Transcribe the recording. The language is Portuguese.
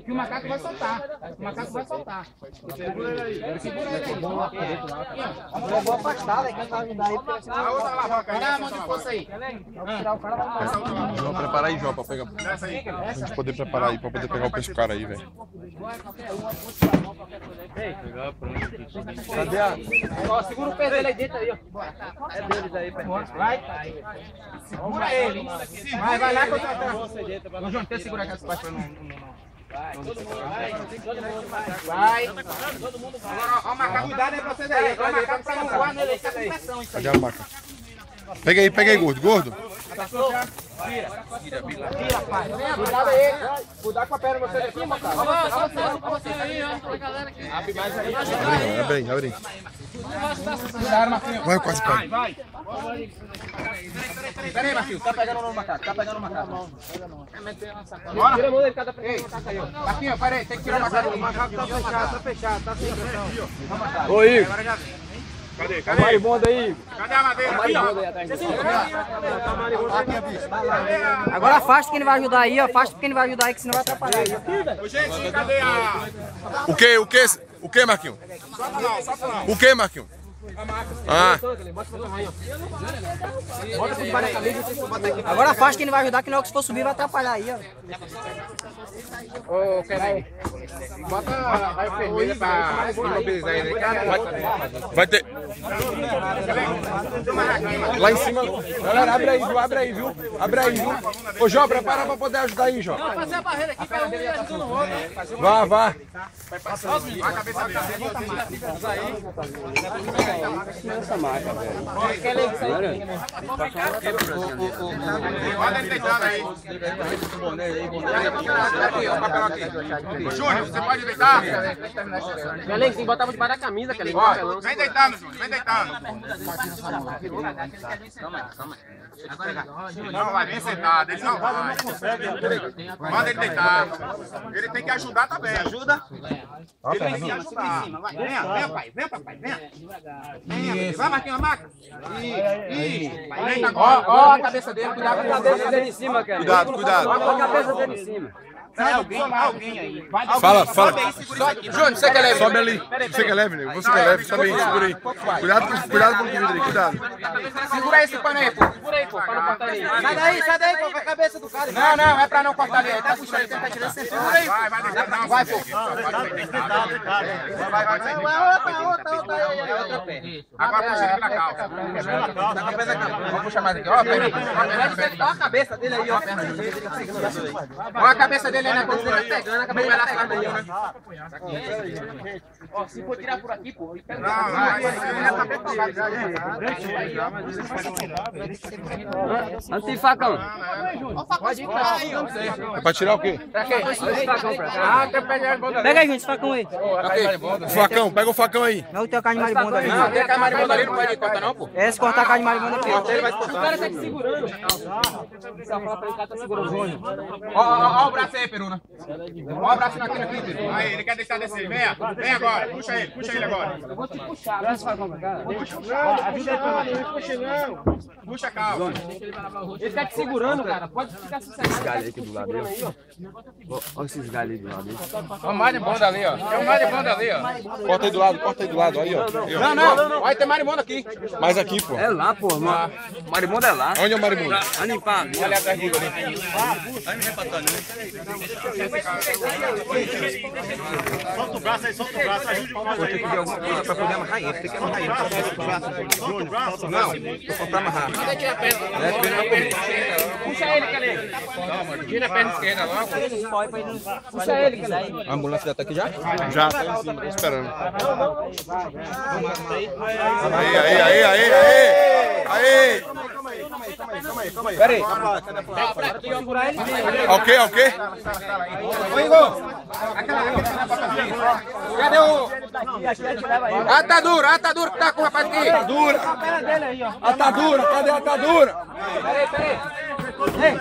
Que o macaco vai soltar. O macaco vai soltar. Segura ele aí. Segura ele aí. Eu vou afastar, velho. Quem vai ajudar aí? Dá a mão de força aí. João, prepara aí, João, pra pegar. Pra gente poder preparar aí, pra poder pegar o peixe do cara aí, velho. Cadê a... Ó, segura o pé dele aí dentro aí, ó. É deles aí, pai. Vai. Segura ele. Vai lá contra a Ô, João, tenta segurar aqui as pra não. Vai. Agora, ó, o macaco, cuidado aí pra vocês aí. Agora o macaco pra não voar nele, tá com pressão isso aí. Cadê a maca? Pega aí, gordo. Vira, pai. Cuidado aí. Cuidado com a perna de vocês aqui, macaco. Ó você aí, ó. A galera aqui. Abre mais aí. Abre aí. Cuidado, Marquinhos. Vai, quase cai. Vai. Pera aí, Marquinhos. Tá pegando no macaco. Bora. Tira a mão dele, cada pegando no macaco aí, ó. Marquinhos, pera aí. Tem que tirar o macaco. O macaco tá fechado. Tá sem pressão. Ô, Igor. Cadê? A maribondo aí. Cadê a madeira? Agora afasta quem vai ajudar aí, ó. Afasta quem vai ajudar aí, que senão vai atrapalhar aí. Gente, cadê a... O que, Marquinhos? O que, Marquinhos? Ah. Agora afasta quem vai ajudar, que na hora que for subir vai atrapalhar aí, ó. Ô, Kevin. Bota a enfermeira pra imobilizar ele aí, cara. Vai ter... Lá em cima... Galera, abre aí, viu? Abre aí, viu? Ô, João, prepara pra poder ajudar aí, João. Vamos fazer a barreira aqui pra um ir ajudando o outro. Vá. A cabeça dele. Essa marca, velho. Olha ele deitado aí. Júnior, você pode deitar? Kelly, tem que botar debaixo da camisa, Kelly. Vem deitando, Júnior. Vem deitando. Não, vai bem sentado. Ele não vai. Manda ele deitar. Ele tem que ajudar também. Ajuda. Ele tem que ajudar. Vem, pai. Vem, papai. Vem. Vai, Marquinhos, a maca. Ó a cabeça dele, cuidado com a cabeça dele em cima, cara. Cuidado. Olha a cabeça dele em cima. Alguém aí. Fala. Júnior, você que é leve. Sobe ali. Você que é leve, nego. Você que é leve. Sobe aí, segura aí. Cuidado com o vidro aí, cuidado. Segura esse pano aí, pô. Segura aí, pô, pra não cortar ele. Sai daí, pô, com a cabeça do cara. Não, é pra não cortar ele. Tá puxando ele, tentar tirar esse segura aí. Vai deitar. Não, vai, pô. Agora puxa ele na calça. Vamos puxar mais aqui. Ó a perna. Ó a cabeça dele aí, ó. Ó a cabeça dele aí, né? Quando ele tá pegando, a cabeça dele tá pegando aí, ó. Ó, se for tirar por aqui, pô. Não tem facão. Pode ir pra aí, ó. É pra tirar o quê? Pra quê? Ah, quer pegar a bunda. Pega aí, gente, esse facão aí. O facão, pega o facão aí. Não tem a carne de maribondo ali. Não, tem a maribondo ali, não pode cortar não, pô. É, se cortar a carne de maribondo aqui. O cara tá te segurando. Ó o braço aí, Peruna. Ó o braço naquele aqui, Peruna. Aí, ele quer deixar descer. Vem agora. Puxa ele agora. Puxa a calça. Ele tá te segurando, cara. Pode ficar sossegado. Galho aqui do lado aí, ó. Olha esses galhos aí do lado aí. Ó o maribondo ali, ó. Tem um maribondo ali, ó. Corta aí do lado, aí, ó. Não. Vai ter maribondo aqui. Mais aqui, pô. É lá, pô. Maribondo é lá. Onde é o maribondo? Vai limpar. Olha atrás dele ali. Solta o braço, ajude o braço aí. Pra poder amarrar isso. Tem que amarrar isso. Não, vou comprar amarrar. Manda tirar a perna. Puxa ele, Kelly. Tira a perna esquerda logo. Puxa ele, Kelly. A ambulância já tá aqui já? Já, tá em cima, tô esperando. Aí! Pera aí. Ok? Ô, Igor. Cadê o... Atadura que tá com o rapaz aqui. Atadura, cadê a atadura? Peraí.